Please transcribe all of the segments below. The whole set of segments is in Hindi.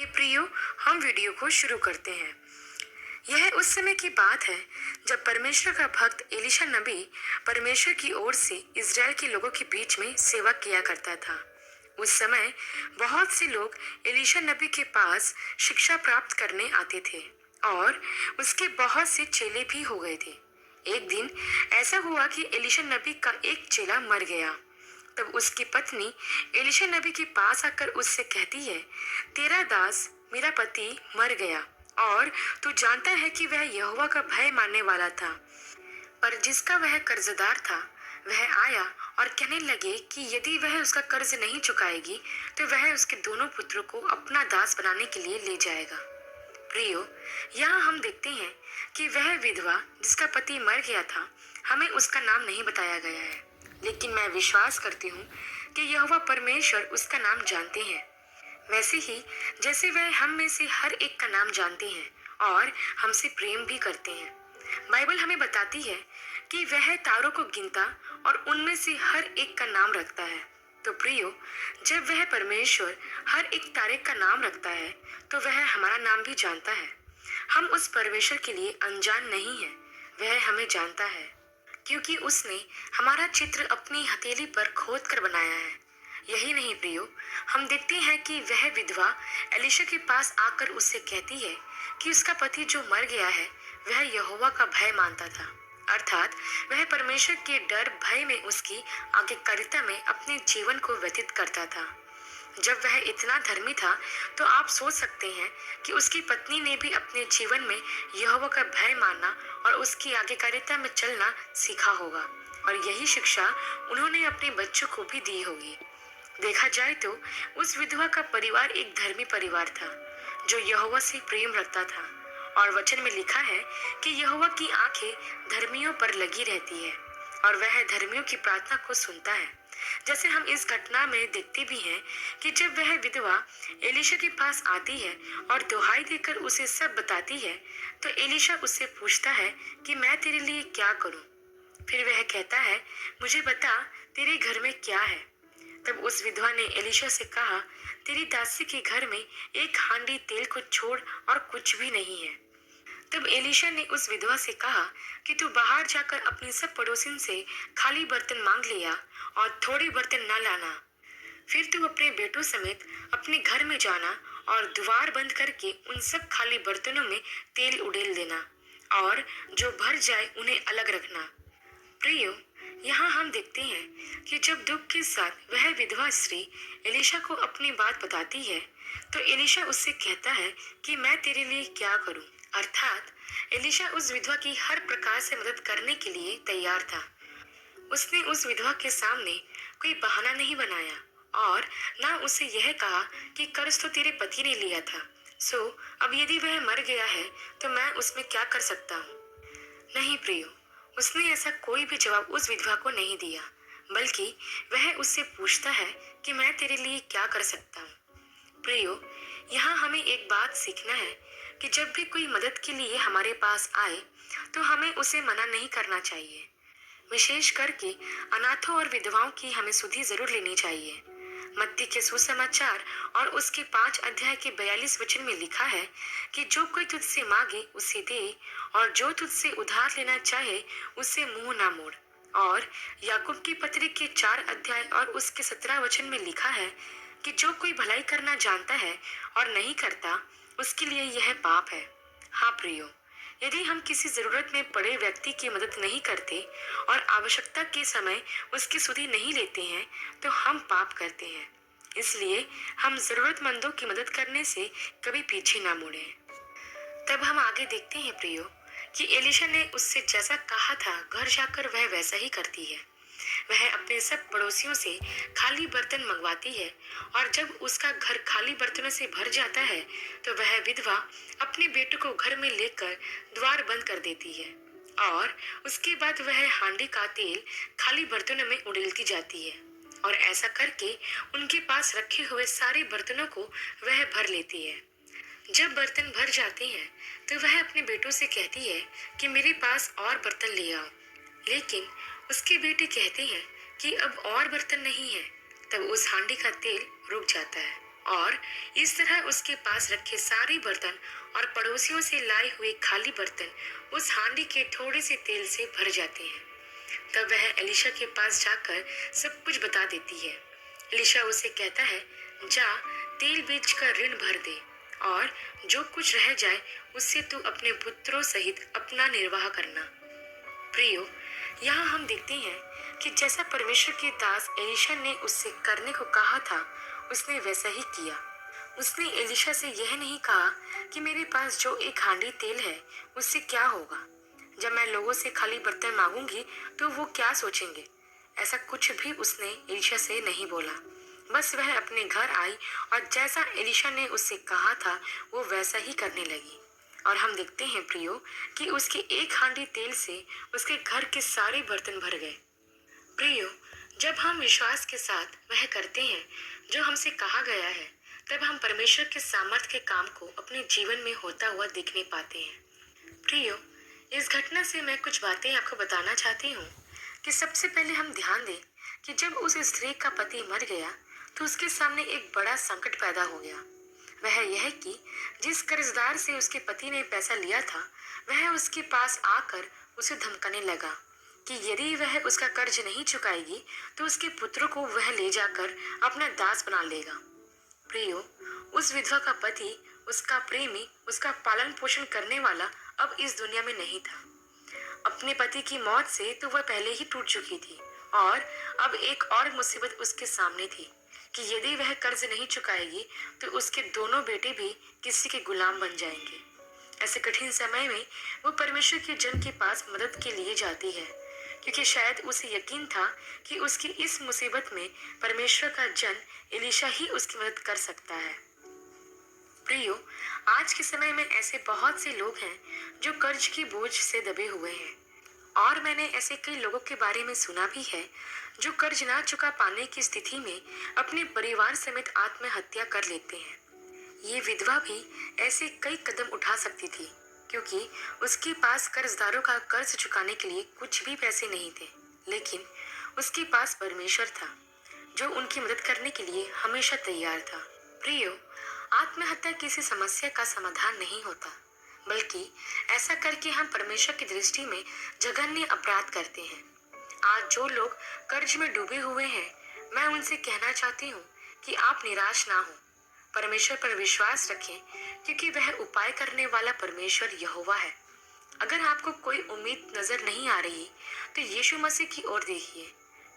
ये प्रियो, हम वीडियो को शुरू करते हैं। यह उस समय की बात है जब परमेश्वर का भक्त एलीशा नबी परमेश्वर की ओर से इज़राइल के लोगों के बीच में सेवा किया करता था। उस समय बहुत से लोग एलीशा नबी के पास शिक्षा प्राप्त करने आते थे और उसके बहुत से चेले भी हो गए थे। एक दिन ऐसा हुआ कि एलीशा नबी का एक चेला मर गया। तब उसकी पत्नी एलीशा नबी के पास आकर उससे कहती है, तेरा दास मेरा पति मर गया और तू जानता है कि वह यहोवा का भय मानने वाला था। पर जिसका वह कर्जदार था वह आया और कहने लगे कि यदि वह उसका कर्ज नहीं चुकाएगी तो वह उसके दोनों पुत्रों को अपना दास बनाने के लिए ले जाएगा। प्रियो, यहाँ हम देखते हैं कि वह विधवा जिसका पति मर गया था, हमें उसका नाम नहीं बताया गया है, लेकिन मैं विश्वास करती हूँ कि यहोवा परमेश्वर उसका नाम जानते हैं, वैसे ही जैसे वह हम में से हर एक का नाम जानते हैं और हमसे प्रेम भी करते हैं। बाइबल हमें बताती है कि वह तारों को गिनता और उनमें से हर एक का नाम रखता है। तो प्रियो, जब वह परमेश्वर हर एक तारे का नाम रखता है तो वह हमारा नाम भी जानता है। हम उस परमेश्वर के लिए अनजान नहीं है, वह हमें जानता है क्योंकि उसने हमारा चित्र अपनी हथेली पर खोद कर बनाया है। यही नहीं प्रियो, हम देखते हैं कि वह विधवा एलीशा के पास आकर उससे कहती है कि उसका पति जो मर गया है वह यहोवा का भय मानता था, अर्थात वह परमेश्वर के डर भय में उसकी आज्ञाकारिता में अपने जीवन को व्यतीत करता था। जब वह इतना धर्मी था तो आप सोच सकते हैं कि उसकी पत्नी ने भी अपने जीवन में यहोवा का भय मानना और उसकी आज्ञाकारिता में चलना सीखा होगा, और यही शिक्षा उन्होंने अपने बच्चों को भी दी होगी। देखा जाए तो उस विधवा का परिवार एक धर्मी परिवार था जो यहोवा से प्रेम रखता था, और वचन में लिखा है कि यहोवा की आंखें धर्मियों पर लगी रहती है और वह धर्मियों की प्रार्थना को सुनता है। जैसे हम इस घटना में देखते भी हैं कि जब वह विधवा एलीशा के पास आती है और दुहाई देकर उसे सब बताती है तो एलीशा उससे पूछता है कि मैं तेरे लिए क्या करूं। फिर वह कहता है, मुझे बता तेरे घर में क्या है। तब उस विधवा ने एलीशा से कहा, तेरी दासी के घर में एक हांडी तेल को छोड़ और कुछ भी नहीं है। तब एलीशा ने उस विधवा से कहा कि तू बाहर जाकर अपनी सब पड़ोसिन से खाली बर्तन मांग लिया और थोड़े बर्तन न लाना। फिर तू अपने बेटों समेत अपने घर में जाना और द्वार बंद करके उन सब खाली बर्तनों में तेल उड़ेल देना और जो भर जाए उन्हें अलग रखना। प्रियो, यहाँ हम देखते हैं कि जब दुख के साथ वह विधवा स्त्री एलीशा को अपनी बात बताती है तो एलीशा उससे कहता है कि मैं तेरे लिए क्या करूं, अर्थात एलीशा उस विधवा की हर प्रकार से मदद करने के लिए तैयार था। उसने उस विधवा के सामने कोई बहाना नहीं बनाया और ना उसे यह कहा कि कर्ज तो तेरे पति ने लिया था, सो अब यदि वह मर गया है तो मैं उसमें क्या कर सकता हूँ। नहीं प्रियो, उसने ऐसा कोई भी जवाब उस विधवा को नहीं दिया, बल्कि वह उससे पूछता है कि मैं तेरे लिए क्या कर सकता हूँ। प्रियो, यहाँ हमें एक बात सीखना है कि जब भी कोई मदद के लिए हमारे पास आए तो हमें उसे मना नहीं करना चाहिए। विशेष करके अनाथों और विधवाओं की हमें सुधि जरूर लेनी चाहिए। मत्ती के सुसमाचार और उसके 5 अध्याय के 42 वचन में लिखा है कि जो कोई तुझसे मांगे उसे दे और जो तुझसे उधार लेना चाहे उससे मुंह ना मोड़। और याकूब की पत्री के 4 अध्याय और उसके 17 वचन में लिखा है कि जो कोई भलाई करना जानता है और नहीं करता उसके लिए यह पाप है। हाँ प्रियो, यदि हम किसी जरूरत में पड़े व्यक्ति की मदद नहीं करते और आवश्यकता के समय उसकी सुधि नहीं लेते हैं तो हम पाप करते हैं। इसलिए हम जरूरतमंदों की मदद करने से कभी पीछे ना मुड़ें। तब हम आगे देखते हैं प्रियो कि एलीशा ने उससे जैसा कहा था घर जाकर वह वैसा ही करती है। वह अपने सब पड़ोसियों से खाली बर्तन मंगवाती है और जब उसका घर खाली बर्तनों से भर जाता है तो वह विधवा अपने बेटों को घर में लेकर द्वार बंद कर देती है और उसके बाद वह हांडी का तेल खाली बर्तनों में उड़ेलती जाती है और ऐसा करके उनके पास रखे हुए सारे बर्तनों को वह भर लेती है। जब बर्तन भर जाते हैं तो वह अपने बेटों से कहती है कि मेरे पास और बर्तन ले आओ, लेकिन उसके बेटे कहते हैं कि अब और बर्तन नहीं है। तब उस हांडी का तेल रुक जाता है और इस तरह उसके पास रखे सारे बर्तन और पड़ोसियों से लाए हुए खाली बर्तन उस हांडी के थोड़े से तेल से भर जाते हैं। तब वह एलिशा के पास जाकर सब कुछ बता देती है। एलिशा उसे कहता है, जा तेल बेच कर ऋण भर दे और जो कुछ रह जाए उससे तू अपने पुत्रों सहित अपना निर्वाह करना। प्रियो, यहाँ हम देखते हैं कि जैसा परमेश्वर के दास एलिशा ने उससे करने को कहा था, उसने वैसा ही किया। उसने एलिशा से यह नहीं कहा कि मेरे पास जो एक हांडी तेल है उससे क्या होगा, जब मैं लोगों से खाली बर्तन मांगूंगी तो वो क्या सोचेंगे। ऐसा कुछ भी उसने एलिशा से नहीं बोला। बस वह अपने घर आई और जैसा एलिशा ने उससे कहा था वो वैसा ही करने लगी। और हम देखते हैं प्रियो कि उसके एक हांडी तेल से उसके घर के सारे बर्तन भर गए। प्रियो, जब हम विश्वास के साथ वह करते हैं जो हमसे कहा गया है, तब हम परमेश्वर के सामर्थ्य के काम को अपने जीवन में होता हुआ देखने पाते हैं। प्रियो, इस घटना से मैं कुछ बातें आपको बताना चाहती हूँ कि सबसे पहले हम ध्यान दें कि जब उस स्त्री का पति मर गया तो उसके सामने एक बड़ा संकट पैदा हो गया। वह यह कि जिस कर्जदार से उसके पति ने पैसा लिया था, वह उसके पास आकर उसे धमकाने लगा कि यदि वह उसका कर्ज नहीं चुकाएगी तो उसके पुत्र को वह ले जाकर अपना दास बना लेगा। प्रियो, उस विधवा का पति, उसका प्रेमी, उसका पालन पोषण करने वाला अब इस दुनिया में नहीं था। अपने पति की मौत से तो वह पहले ही टूट चुकी थी और अब एक और मुसीबत उसके सामने थी कि यदि वह कर्ज नहीं चुकाएगी तो उसके दोनों बेटे भी किसी के गुलाम बन जाएंगे। ऐसे कठिन समय में वो परमेश्वर के जन के पास मदद के लिए जाती है, क्योंकि शायद उसे यकीन था कि उसकी इस मुसीबत में परमेश्वर का जन एलिशा ही उसकी मदद कर सकता है। प्रियो, आज के समय में ऐसे बहुत से लोग हैं जो कर्ज की बोझ से दबे हुए हैं और मैंने ऐसे कई लोगों के बारे में सुना भी है जो कर्ज ना चुका पाने की स्थिति में अपने परिवार समेत आत्महत्या कर लेते हैं। ये विधवा भी ऐसे कई कदम उठा सकती थी, क्योंकि उसके पास कर्जदारों का कर्ज चुकाने के लिए कुछ भी पैसे नहीं थे, लेकिन उसके पास परमेश्वर था जो उनकी मदद करने के लिए हमेशा तैयार था। प्रियो, आत्महत्या किसी समस्या का समाधान नहीं होता, बल्कि ऐसा करके हम परमेश्वर की दृष्टि में जघन्य अपराध करते हैं। आज जो लोग कर्ज में डूबे हुए हैं, मैं उनसे कहना चाहती हूँ कि आप निराश ना हो, परमेश्वर पर विश्वास रखें, क्योंकि वह उपाय करने वाला परमेश्वर यहोवा है। अगर आपको कोई उम्मीद नजर नहीं आ रही तो यीशु मसीह की ओर देखिए,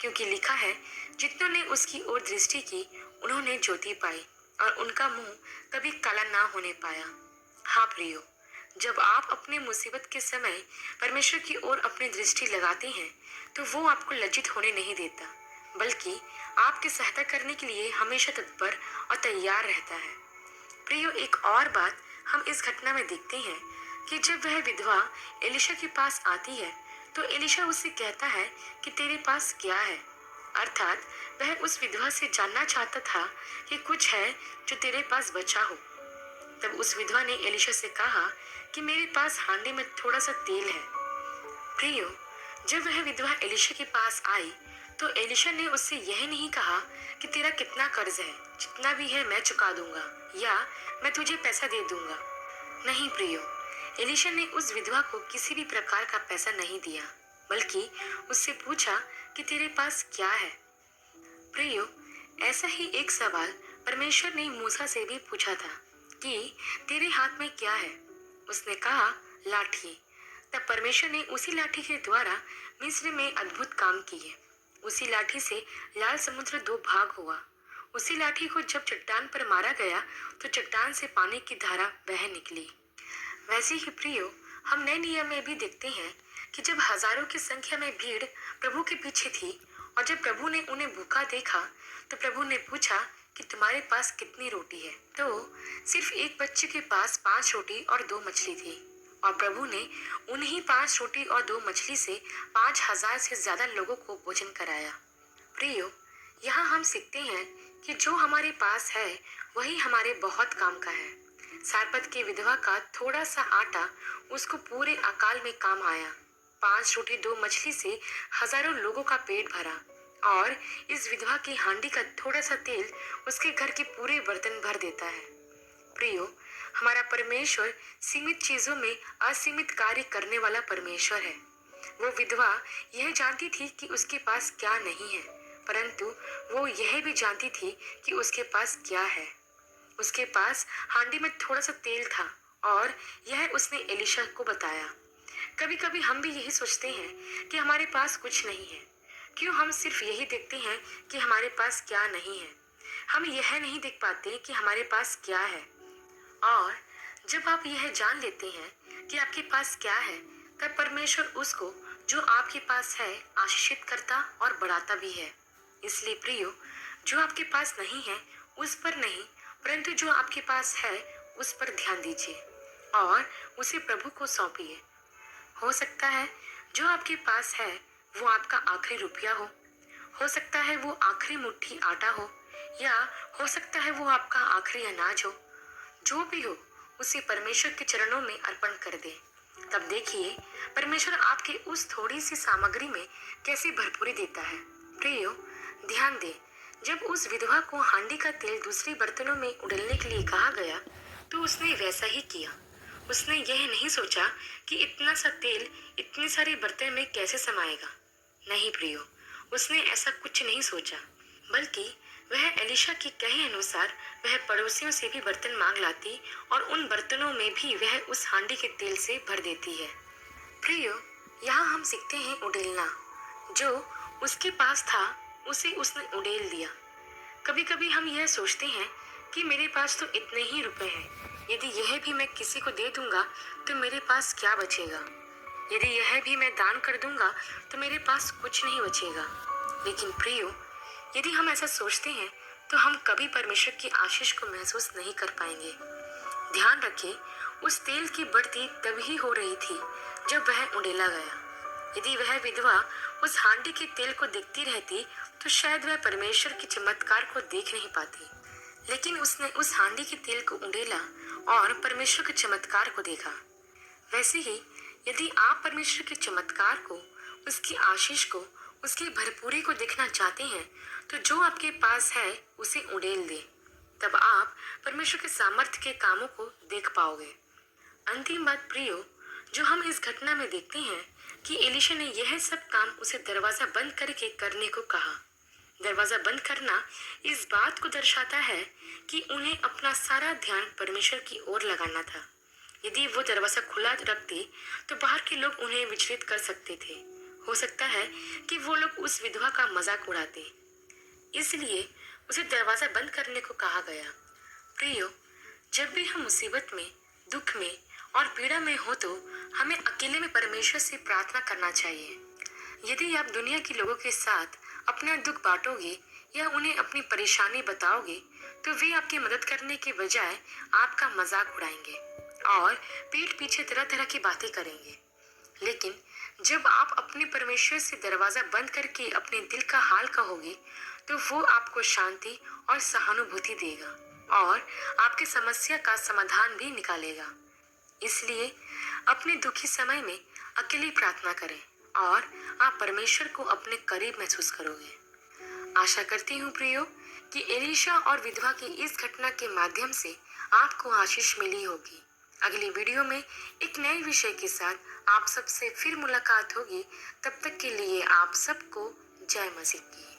क्योंकि लिखा है, जितनों ने उसकी ओर दृष्टि की उन्होंने ज्योति पाई और उनका मुंह कभी काला ना होने पाया। हाँ प्रियो, जब आप अपने मुसीबत के समय परमेश्वर की ओर अपनी दृष्टि लगाते हैं तो वो आपको लज्जित होने नहीं देता, बल्कि आपकी सहायता करने के लिए हमेशा तत्पर और तैयार रहता है। प्रियो, एक और बात हम इस घटना में देखते हैं कि जब वह विधवा एलिशा के पास आती है तो एलिशा उससे कहता है कि तेरे पास क्या है, अर्थात वह उस विधवा से जानना चाहता था कि कुछ है जो तेरे पास बचा हो। तब उस विधवा ने एलिशा से कहा कि मेरे पास हांडी में थोड़ा सा तेल है। प्रियो, जब वह विधवा एलिशा के पास आई तो एलिशा ने उससे यह नहीं कहा कि तेरा कितना कर्ज है, जितना भी है मैं चुका दूंगा या मैं तुझे पैसा दे दूंगा। नहीं प्रियो, एलिशा ने उस विधवा को किसी भी प्रकार का पैसा नहीं दिया, बल्कि उससे पूछा कि तेरे पास क्या है। प्रियो, ऐसा ही एक सवाल परमेश्वर ने मूसा से भी पूछा था कि तेरे हाथ में क्या है। उसने कहा, लाठी। तब परमेश्वर ने उसी लाठी के द्वारा मिस्र में अद्भुत काम किए। उसी लाठी से लाल समुद्र दो भाग हुआ। उसी लाठी को जब चट्टान पर मारा गया तो चट्टान से पानी की धारा बह निकली। वैसे ही प्रियो, हम नए नियम में भी देखते हैं कि जब हजारों की संख्या में भीड़ प्रभु के पीछे थी और जब प्रभु ने उन्हें भूखा देखा तो प्रभु ने पूछा कि तुम्हारे पास कितनी रोटी है। तो सिर्फ एक बच्चे के पास 5 रोटी और 2 मछली थी और प्रभु ने उन्हीं 5 रोटी और 2 मछली से 5000 से ज्यादा लोगों को भोजन कराया। प्रियो, यहाँ हम सीखते हैं कि जो हमारे पास है वही हमारे बहुत काम का है। सारपत की विधवा का थोड़ा सा आटा उसको पूरे अकाल में काम आया। 5 रोटी 2 मछली से हजारों लोगों का पेट भरा। और इस विधवा की हांडी का थोड़ा सा तेल उसके घर के पूरे बर्तन भर देता है। प्रियो, हमारा परमेश्वर सीमित चीजों में असीमित कार्य करने वाला परमेश्वर है। वो विधवा यह जानती थी कि उसके पास क्या नहीं है, परंतु वो यह भी जानती थी कि उसके पास क्या है। उसके पास हांडी में थोड़ा सा तेल था और यह उसने एलिशा को बताया। कभी कभी हम भी यही सोचते हैं कि हमारे पास कुछ नहीं है। क्यों हम सिर्फ यही देखते हैं कि हमारे पास क्या नहीं है, हम यह नहीं देख पाते कि हमारे पास क्या है। और जब आप यह जान लेते हैं कि आपके पास क्या है, तब परमेश्वर उसको जो आपके पास है आशीषित करता और बढ़ाता भी है। इसलिए प्रियो, जो आपके पास नहीं है उस पर नहीं, परंतु जो आपके पास है उस पर ध्यान दीजिए और उसे प्रभु को सौंपिए। हो सकता है जो आपके पास है वो आपका आखिरी रुपया हो सकता है वो आखिरी मुट्ठी आटा हो, या हो सकता है वो आपका आखिरी अनाज हो। जो भी हो, उसे परमेश्वर के चरणों में अर्पण कर दे। तब देखिए परमेश्वर आपके उस थोड़ी सी सामग्री में कैसी भरपूरी देता है। प्रियो, ध्यान दे, जब उस विधवा को हांडी का तेल दूसरे बर्तनों में उड़ेलने के लिए कहा गया तो उसने वैसा ही किया। उसने यह नहीं सोचा कि इतना सा तेल इतने सारे बर्तन में कैसे समाएगा। नहीं प्रियो, उसने ऐसा कुछ नहीं सोचा, बल्कि वह एलिशा के कहे अनुसार वह पड़ोसियों से भी बर्तन मांग लाती और उन बर्तनों में भी वह उस हांडी के तेल से भर देती है। प्रियो, यहाँ हम सीखते हैं उड़ेलना। जो उसके पास था उसे उसने उड़ेल दिया। कभी कभी हम यह सोचते हैं कि मेरे पास तो इतने ही रुपए हैं, यदि यह भी मैं किसी को दे दूंगा तो मेरे पास क्या बचेगा। यदि यह भी मैं दान कर दूंगा तो मेरे पास कुछ नहीं बचेगा। लेकिन प्रियो, यदि हम ऐसा सोचते हैं तो हम कभी परमेश्वर की आशीष को महसूस नहीं कर पाएंगे। ध्यान रखें, उस तेल की बढ़ती तभी हो रही थी जब वह उंडेला गया। यदि वह विधवा उस हांडी के तेल को देखती रहती तो शायद वह परमेश्वर के चमत्कार को देख नहीं पाती। लेकिन उसने उस हांडी के तेल को उंडेला और परमेश्वर के चमत्कार को देखा। वैसे ही यदि आप परमेश्वर के चमत्कार को, उसकी आशीष को, उसकी भरपूरी को देखना चाहते हैं तो जो आपके पास है उसे उड़ेल दे। तब आप परमेश्वर के सामर्थ्य के कामों को देख पाओगे। अंतिम बात प्रियो, जो हम इस घटना में देखते हैं कि एलिशा ने यह सब काम उसे दरवाजा बंद करके करने को कहा। दरवाजा बंद करना इस बात को दर्शाता है कि उन्हें अपना सारा ध्यान परमेश्वर की ओर लगाना था। यदि वो दरवाजा खुला रखते तो बाहर के लोग उन्हें विचलित कर सकते थे। हो सकता है कि वो लोग उस विधवा का मजाक उड़ाते, इसलिए उसे दरवाजा बंद करने को कहा गया। प्रियो, जब भी हम मुसीबत में, दुख में और पीड़ा में हो तो हमें अकेले में परमेश्वर से प्रार्थना करना चाहिए। यदि आप दुनिया के लोगों के साथ अपना दुख बांटोगे या उन्हें अपनी परेशानी बताओगे तो वे आपकी मदद करने के बजाय आपका मजाक उड़ाएंगे और पीठ पीछे तरह तरह की बातें करेंगे। लेकिन जब आप अपने परमेश्वर से दरवाजा बंद करके अपने दिल का हाल कहोगे तो वो आपको शांति और सहानुभूति देगा और आपकी समस्या का समाधान भी निकालेगा। इसलिए अपने दुखी समय में अकेली प्रार्थना करें और आप परमेश्वर को अपने करीब महसूस करोगे। आशा करती हूँ प्रियो कि एलिशा और विधवा की इस घटना के माध्यम से आपको आशीष मिली होगी। अगली वीडियो में एक नए विषय के साथ आप सबसे फिर मुलाकात होगी। तब तक के लिए आप सबको जय मसीह की।